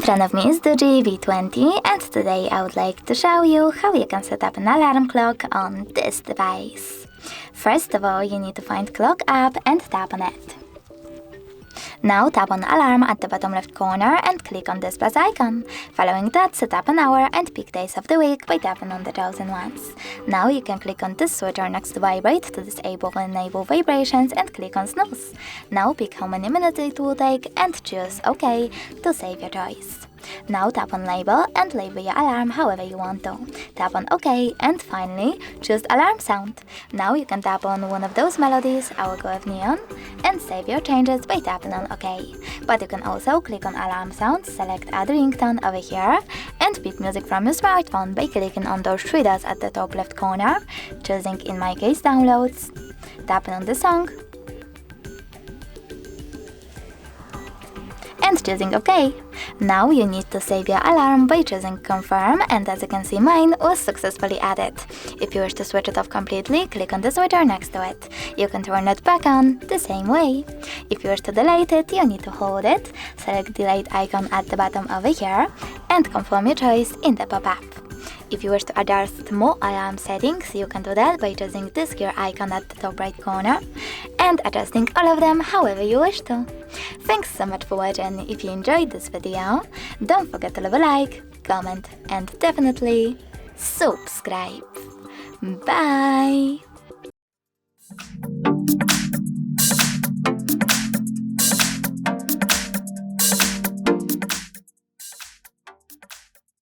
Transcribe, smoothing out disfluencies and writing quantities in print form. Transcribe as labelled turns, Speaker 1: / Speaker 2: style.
Speaker 1: In front of me is DOOGEE V20, and today I would like to show you how you can set up an alarm clock on this device. First of all, you need to find Clock app and tap on it. Now tap on Alarm at the bottom left corner and click on this plus icon. Following that, set up an hour and pick days of the week by tapping on the chosen ones. Now you can click on this switcher next to Vibrate to disable and enable vibrations and click on Snooze. Now pick how many minutes it will take and choose OK to save your choice. Now tap on Label and label your alarm however you want to. Tap on OK and finally choose Alarm Sound. Now you can tap on one of those melodies, I will go with Neon, and save your changes by tapping on OK. But you can also click on Alarm Sound, select Add Ringtone over here, and pick music from your smartphone by clicking on those three dots at the top left corner, choosing in my case Downloads, tapping on the song, and choosing OK. Now you need to save your alarm by choosing Confirm, and as you can see, mine was successfully added. If you wish to switch it off completely, click on the switcher next to it. You can turn it back on the same way. If you wish to delete it, you need to hold it, select Delete icon at the bottom over here, and confirm your choice in the pop-up. If you wish to adjust more alarm settings, you can do that by choosing this gear icon at the top right corner and adjusting all of them however you wish to. Thanks so much for watching. If you enjoyed this video, don't forget to leave a like, comment and definitely subscribe. Bye!